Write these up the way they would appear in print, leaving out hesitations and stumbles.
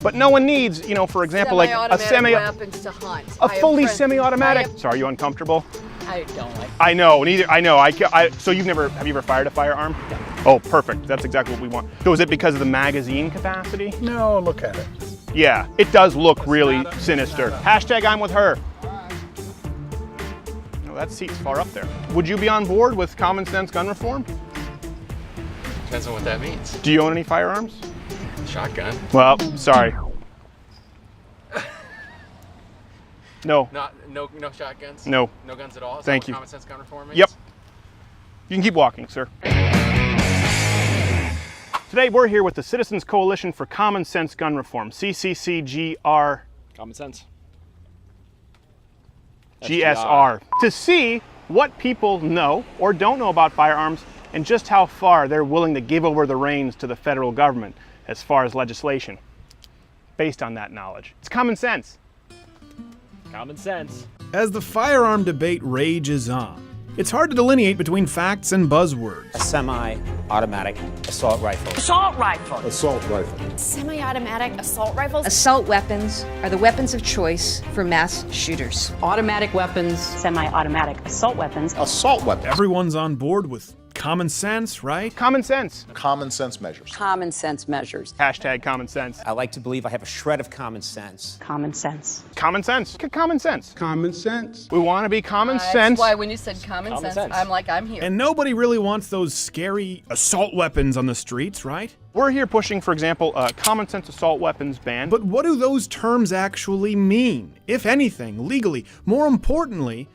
But no one needs, you know, for example, like a weapons to hunt. A fully semi-automatic. So are you uncomfortable? I don't like. I know, neither. I know. So have you ever fired a firearm? No. Oh, perfect. That's exactly what we want. So is it because of the magazine capacity? No, look at it. Yeah, it does look really sinister. Hashtag I'm with her. Oh, that seat's far up there. Would you be on board with common sense gun reform? Depends on what that means. Do you own any firearms? Shotgun. Well, sorry. No. No shotguns? No. No guns at all? Is Thank that what you. Common sense gun reform means? Yep. You can keep walking, sir. Today we're here with the Citizens Coalition for Common Sense Gun Reform, CCCGR. Common sense. GSR. To see what people know or don't know about firearms and just how far they're willing to give over the reins to the federal government as far as legislation. Based on that knowledge. It's common sense. Common sense. As the firearm debate rages on, it's hard to delineate between facts and buzzwords. A semi-automatic assault rifle. Assault rifle. Assault rifle. Semi-automatic assault rifles. Assault weapons are the weapons of choice for mass shooters. Automatic weapons. Semi-automatic assault weapons. Assault weapon. Everyone's on board with common sense, right? Common sense. Common sense measures. Common sense measures. Hashtag common sense. I like to believe I have a shred of common sense. Common sense. Common sense. Common sense. Common sense. We want to be common sense. That's why when you said common sense, I'm like, I'm here. And nobody really wants those scary assault weapons on the streets, right? We're here pushing, for example, a common sense assault weapons ban. But what do those terms actually mean, if anything, legally? More importantly,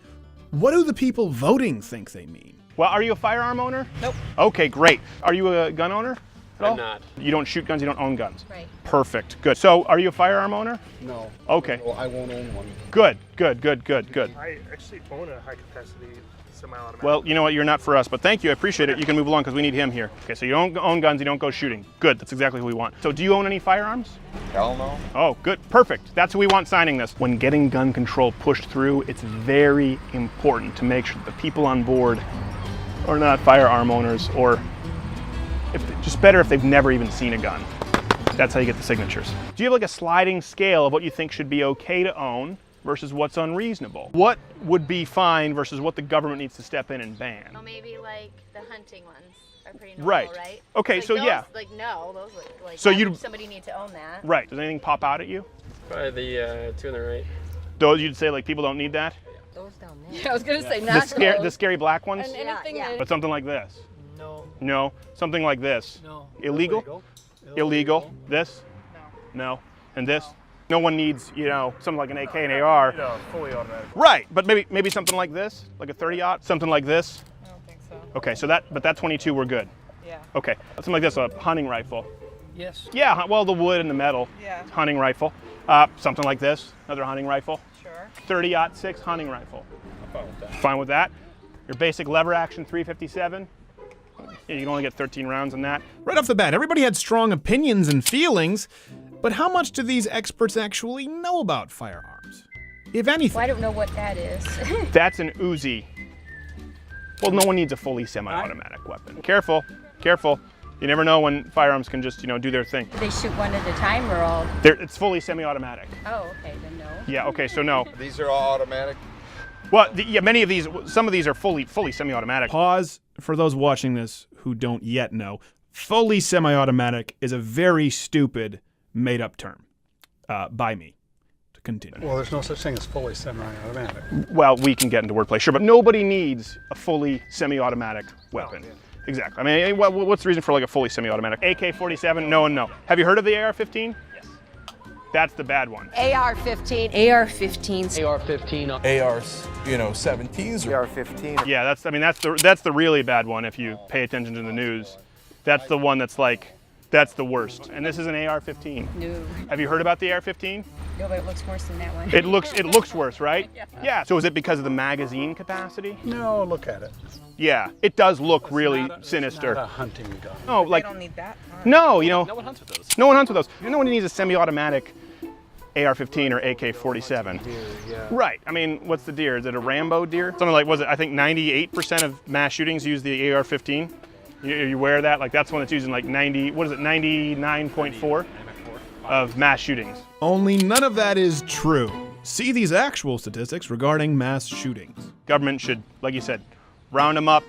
what do the people voting think they mean? Well, are you a firearm owner? Nope. Okay, great. Are you a gun owner at all? I'm not. You don't shoot guns, you don't own guns? Right. Perfect, good. So are you a firearm owner? No. Okay. Well, I won't own one. Good. I actually own a high-capacity semi-automatic. Well, you know what, you're not for us, but thank you, I appreciate it. You can move along because we need him here. Okay, so you don't own guns, you don't go shooting. Good, that's exactly who we want. So do you own any firearms? Hell no. Oh, good, perfect. That's who we want signing this. When getting gun control pushed through, it's very important to make sure that the people on board are not firearm owners, or just better if they've never even seen a gun. That's how you get the signatures. Do you have like a sliding scale of what you think should be okay to own versus what's unreasonable? What would be fine versus what the government needs to step in and ban? Well, maybe like the hunting ones are pretty normal, right? Okay, like so those, yeah. Like no, those look like so somebody need to own that. Right. Does anything pop out at you? Probably the two on the right. Those you'd say like people don't need that? Those down there. Yeah, I was gonna say not the scary black ones? And anything But something like this? No. No. Something like this? No. Illegal? Illegal. This? No. And this? No one needs, you know, something like an AK and AR. No, fully automatic. Right, but maybe something like this, like a 30-aught, something like this. I don't think so. Okay, so that 22 we're good. Yeah. Okay, something like this, a hunting rifle. Yes. Yeah, well, the wood and the metal. Yeah. Hunting rifle. Something like this, another hunting rifle. Sure. 30-06 hunting rifle. I'm fine with that. Fine with that. Your basic lever action 357. Yeah, you can only get 13 rounds in that. Right off the bat, everybody had strong opinions and feelings, but how much do these experts actually know about firearms? If anything. Well, I don't know what that is. That's an Uzi. Well, no one needs a fully semi-automatic weapon. Careful, careful. You never know when firearms can just, you know, do their thing. They shoot one at a time or all? It's fully semi-automatic. Oh, okay, then no. Yeah, okay, so no. These are all automatic? Well, yeah, some of these are fully semi-automatic. Pause for those watching this who don't yet know. Fully semi-automatic is a very stupid, made-up term by me. To continue. Well, there's no such thing as fully semi-automatic. Well, we can get into wordplay, sure, but nobody needs a fully semi-automatic weapon. Oh, yeah. Exactly. I mean, what's the reason for like a fully semi-automatic? AK-47? No one knows. Have you heard of the AR-15? Yes. That's the bad one. AR-15. AR-15s. AR-15. ARs, you know, 17s. AR-15. Yeah, that's the really bad one if you pay attention to the news. That's the one that's like, that's the worst. And this is an AR-15. No. Have you heard about the AR-15? No, but it looks worse than that one. It looks worse, right? Yeah. So is it because of the magazine capacity? No, look at it. Yeah, it does look really sinister. It's not a hunting gun. No, like They don't need that. no, you know. No one hunts with those. No one hunts with those. No one needs a semi-automatic AR-15 or AK-47. Deer, yeah. Right. I mean, what's the deer? Is it a Rambo deer? Something like, was it? I think 98% of mass shootings use the AR-15. Are you aware of that? Like that's one that's using like 90. What is it? 99.4. of mass shootings. Only none of that is true. See these actual statistics regarding mass shootings. Government should, like you said, round them up,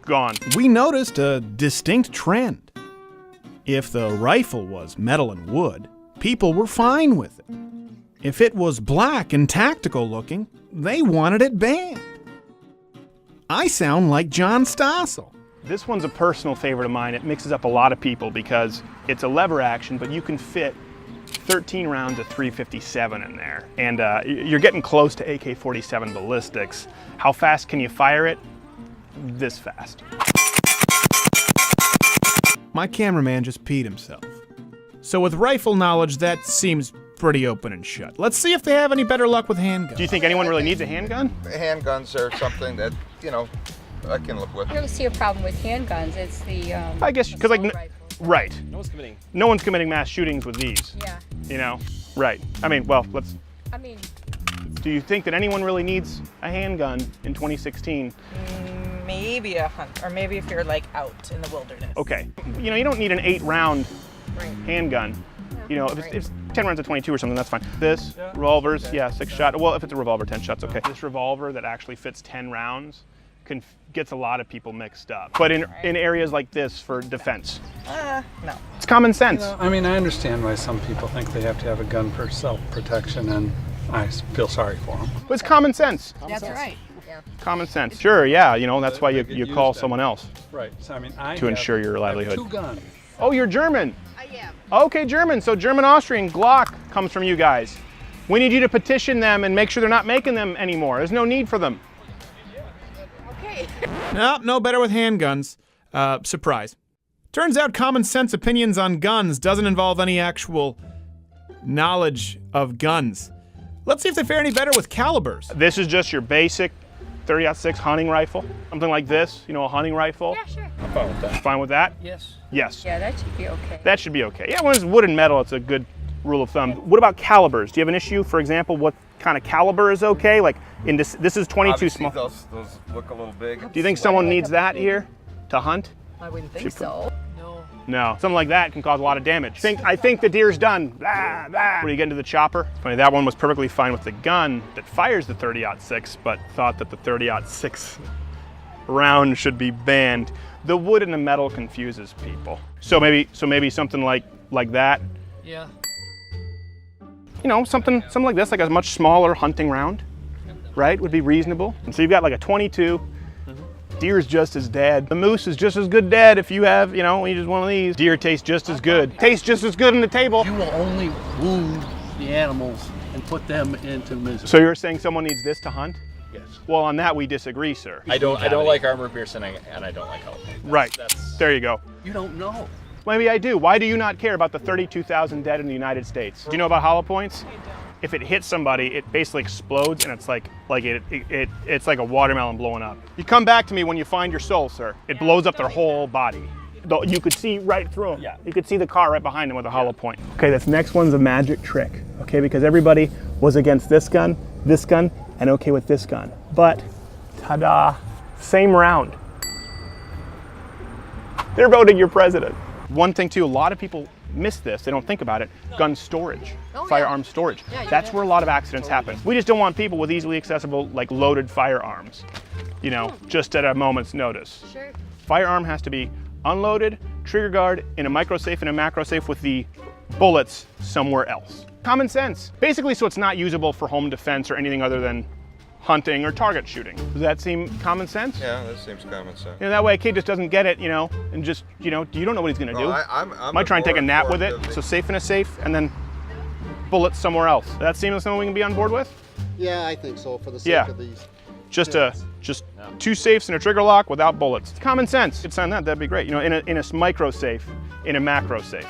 gone. We noticed a distinct trend. If the rifle was metal and wood, people were fine with it. If it was black and tactical looking, they wanted it banned. I sound like John Stossel. This one's a personal favorite of mine. It mixes up a lot of people because it's a lever action, but you can fit 13 rounds of .357 in there. And you're getting close to AK-47 ballistics. How fast can you fire it? This fast. My cameraman just peed himself. So with rifle knowledge, that seems pretty open and shut. Let's see if they have any better luck with handguns. Do you think anyone really needs a handgun? Handguns are something that, you know, I can live with. I don't see a problem with handguns. It's the I guess because like right. No one's committing mass shootings with these. Yeah. You know, right. I mean, well, let's. I mean, do you think that anyone really needs a handgun in 2016? Maybe a hunt, or maybe if you're like out in the wilderness. Okay. You know, you don't need an 8-round handgun. You know, if it's 10 rounds of 22 or something, that's fine. This, revolvers, yeah, 6-shot. Well, if it's a revolver, 10 shots, okay. This revolver that actually fits 10 rounds gets a lot of people mixed up. But in areas like this for defense. No. It's common sense. You know, I mean, I understand why some people think they have to have a gun for self-protection, and I feel sorry for them. But it's common sense. that's right. Yeah. Common sense. Sure, yeah, you know, that's why you call someone else. Right, so I mean, I to ensure your livelihood. 2 guns. Oh, you're German. I am. Okay, German. So German-Austrian Glock comes from you guys. We need you to petition them and make sure they're not making them anymore. There's no need for them. Okay. Nope, no better with handguns. Surprise. Turns out common sense opinions on guns doesn't involve any actual knowledge of guns. Let's see if they fare any better with calibers. This is just your basic 30-06 hunting rifle. Something like this, you know, a hunting rifle. Yeah, sure. I'm fine with that. Fine with that? Yes. Yes. Yeah, that should be okay. That should be okay. Yeah, when it's wood and metal, it's a good rule of thumb. What about calibers? Do you have an issue, for example, what kind of caliber is okay? Like, in this is 22 Obviously, small. those look a little big. Do you think someone needs that here to hunt? I wouldn't think so. No, something like that can cause a lot of damage. I think the deer's done. Blah, blah. When you get into the chopper, funny, that one was perfectly fine with the gun that fires the 30-06, but thought that the 30-06 round should be banned. The wood and the metal confuses people. So maybe something like that. Yeah. You know, something like this, like a much smaller hunting round, right? Would be reasonable. And so you've got like a 22. Deer's just as dead. The moose is just as good dead if you have, you know, you just one of these. Deer tastes just as good. Tastes just as good on the table. You will only wound the animals and put them into misery. So you're saying someone needs this to hunt? Yes. Well, on that we disagree, sir. I don't like armor piercing, and I don't like help. Right. There you go. You don't know. Maybe I do. Why do you not care about the 32,000 dead in the United States? Do you know about hollow points? If it hits somebody, it basically explodes, and it's like it's like a watermelon blowing up. You come back to me when you find your soul, sir. It blows up their whole body. You could see right through them. Yeah. You could see the car right behind them with a hollow point. Okay, this next one's a magic trick. Okay, because everybody was against this gun, and okay with this gun. But, ta-da, same round. They're voting your president. One thing too, a lot of people miss this, they don't think about it, gun storage, firearm storage. That's where a lot of accidents happen. We just don't want people with easily accessible, like loaded firearms, you know, just at a moment's notice. Sure. Firearm has to be unloaded, trigger guard, in a micro safe and a macro safe with the bullets somewhere else. Common sense. Basically, so it's not usable for home defense or anything other than hunting or target shooting. Does that seem common sense? Yeah, that seems common sense. You know, that way a kid just doesn't get it, you know, and just, you know, you don't know what he's gonna do. Might try and take a nap with it, so safe in a safe, and then bullets somewhere else. Does that seem like something we can be on board with? Yeah, I think so, for the sake of these. Just two safes and a trigger lock without bullets. It's common sense. Could sign that, that'd be great. You know, in a micro safe, in a macro safe.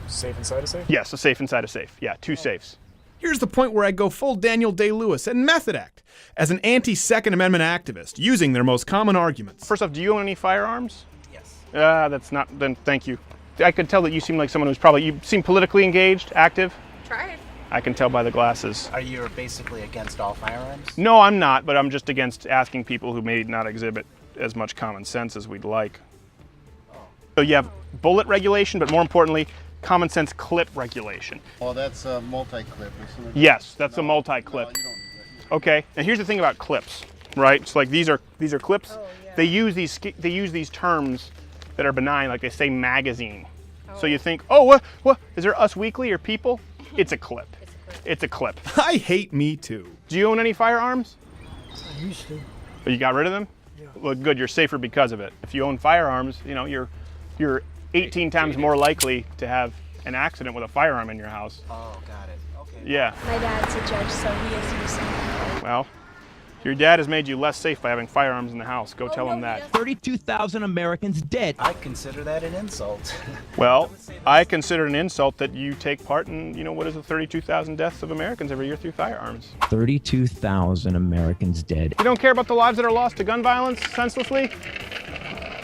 Safe inside a safe? Yes, a safe inside a safe. Yeah, 2 safes. Here's the point where I go full Daniel Day-Lewis and method act as an anti-Second Amendment activist, using their most common arguments. First off, do you own any firearms? Yes. That's not, then thank you. I could tell that you seem like someone who's probably, you seem politically engaged, active. Try it. I can tell by the glasses. Are you basically against all firearms? No, I'm not, but I'm just against asking people who may not exhibit as much common sense as we'd like. So you have bullet regulation, but more importantly, common sense clip regulation. Oh, that's a multi-clip, isn't it? Yes, that's a multi-clip. No, you don't need that. Okay, and here's the thing about clips, right? So like these are clips. Oh, yeah. They use these terms that are benign, like they say magazine. So you think, oh, what? Is there Us Weekly or People? It's a clip. It's a clip. I hate Me Too. Do you own any firearms? I used to. Oh, you got rid of them? Yeah. Well, good. You're safer because of it. If you own firearms, you know you're 18 times more likely to have an accident with a firearm in your house. Oh, got it. Okay. Yeah. My dad's a judge, so he is using. Well, your dad has made you less safe by having firearms in the house. Go tell him that. 32,000 Americans dead. I consider that an insult. Well, I consider it an insult that you take part in, what is the 32,000 deaths of Americans every year through firearms. 32,000 Americans dead. You don't care about the lives that are lost to gun violence senselessly?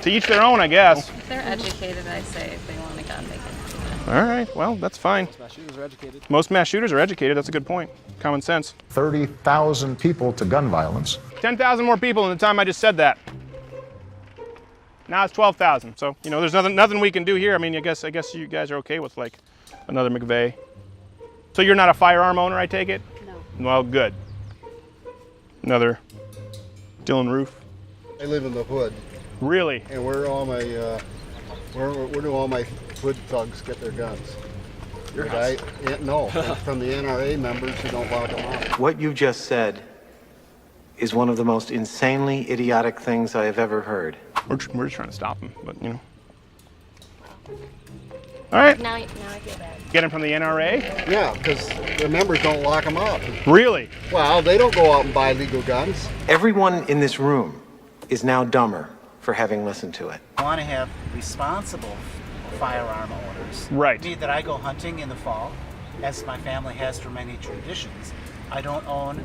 To each their own, I guess. If they're educated, I say if they want a gun, they can. All right, well, that's fine. Most mass shooters are educated. Most mass shooters are educated. That's a good point. Common sense. 30,000 people to gun violence. 10,000 more people in the time I just said that. Now it's 12,000. So, there's nothing we can do here. I mean, I guess you guys are okay with like another McVeigh. So you're not a firearm owner, I take it? No. Well, good. Another Dylan Roof. I live in the hood. Really? And where all my, where do all my hood thugs get their guns? Your house? No, from the NRA members who don't lock them up. What you just said is one of the most insanely idiotic things I have ever heard. We're just trying to stop him, but All right. Now I feel bad. Get him from the NRA? Yeah, because the members don't lock them up. Really? Well, they don't go out and buy legal guns. Everyone in this room is now dumber for having listened to it. I want to have responsible firearm owners. Right. Me that I go hunting in the fall, as my family has for many traditions. I don't own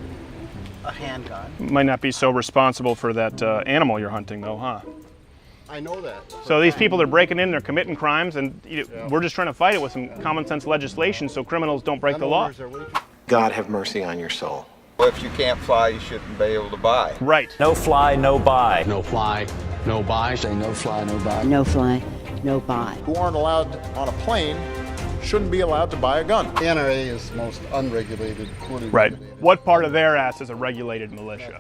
a handgun. Might not be so responsible for that animal you're hunting, though, huh? I know that. So these people are breaking in, they're committing crimes, and we're just trying to fight it with some common sense legislation so criminals don't break the law. God have mercy on your soul. Well, if you can't fly, you shouldn't be able to buy. Right. No fly, no buy. No fly, no buy. Say no fly, no buy. No fly, no buy. Who aren't allowed on a plane shouldn't be allowed to buy a gun. The NRA is the most unregulated, fully Right. regulated. What part of their ass is a regulated militia?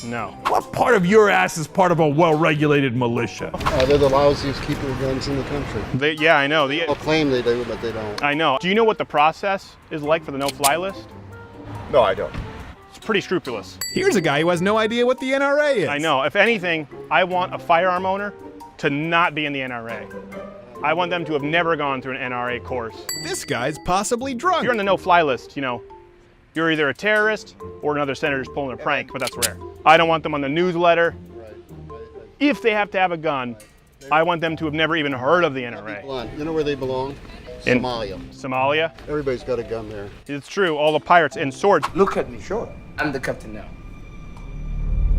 No. What part of your ass is part of a well-regulated militia? They're the lousiest keeper of guns in the country. Yeah, I know. They'll claim they do, but they don't. I know. Do you know what the process is like for the no-fly list? No, I don't. It's pretty scrupulous. Here's a guy who has no idea what the NRA is. I know. If anything, I want a firearm owner to not be in the NRA. I want them to have never gone through an NRA course. This guy's possibly drunk. If you're on the no-fly list, you're either a terrorist or another senator's pulling a prank, but that's rare. I don't want them on the newsletter. If they have to have a gun, I want them to have never even heard of the NRA. You know where they belong? In Somalia. Somalia? Everybody's got a gun there. It's true, all the pirates and swords. Look at me, sure. I'm the captain now.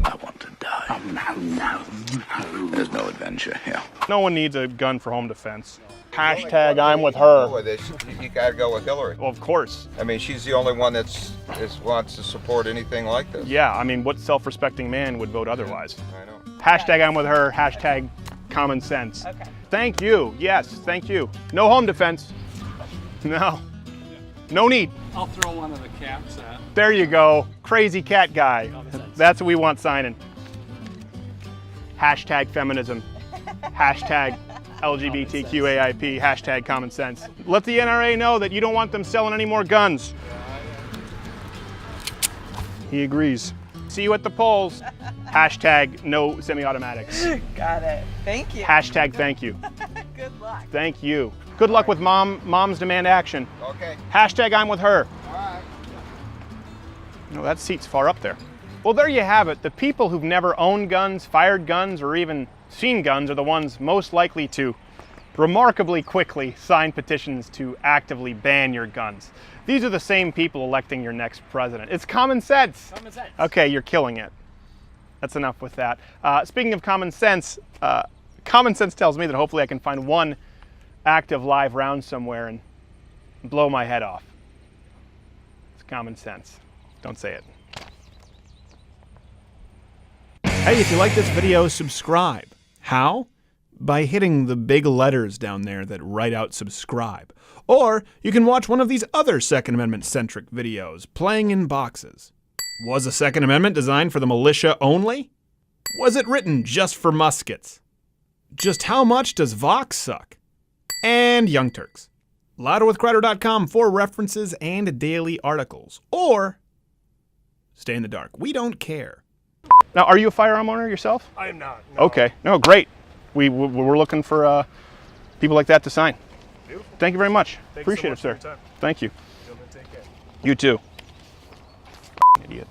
I want to die. Oh, no. There's no adventure here. No one needs a gun for home defense. Hashtag I'm with her. You gotta go with Hillary. Well, of course. I mean, she's the only one that wants to support anything like this. Yeah, I mean, what self-respecting man would vote otherwise? I know. Hashtag I'm with her, hashtag common sense. Okay. Thank you, yes, thank you. No home defense. No. No need. I'll throw one of the caps at. There you go. Crazy cat guy. That's what we want signing. Hashtag feminism. Hashtag LGBTQAIP. Hashtag common sense. Let the NRA know that you don't want them selling any more guns. He agrees. See you at the polls. Hashtag no semi-automatics. Got it. Thank you. Hashtag thank you. Good luck. Thank you. Good luck with moms demand action. Okay. Hashtag I'm with her. All right. No, that seat's far up there. Well, there you have it. The people who've never owned guns, fired guns, or even seen guns are the ones most likely to remarkably quickly sign petitions to actively ban your guns. These are the same people electing your next president. It's common sense. Common sense. Okay, you're killing it. That's enough with that. Speaking of common sense tells me that hopefully I can find one active live round somewhere and blow my head off. It's common sense. Don't say it. Hey, if you like this video, subscribe. How? by hitting the big letters down there that write out subscribe. Or you can watch one of these other Second Amendment-centric videos, Playing in Boxes. Was a Second Amendment designed for the militia only? Was it written just for muskets? Just how much does Vox suck? And Young Turks. Louderwithcrowder.com for references and daily articles. Or stay in the dark. We don't care. Now, are you a firearm owner yourself? I am not. No. Okay. No, great. We're looking for people like that to sign. Beautiful. Thank you very much. Thank Appreciate you so it, much sir. for your time. Thank you. Gentlemen, take care. You too. Idiot.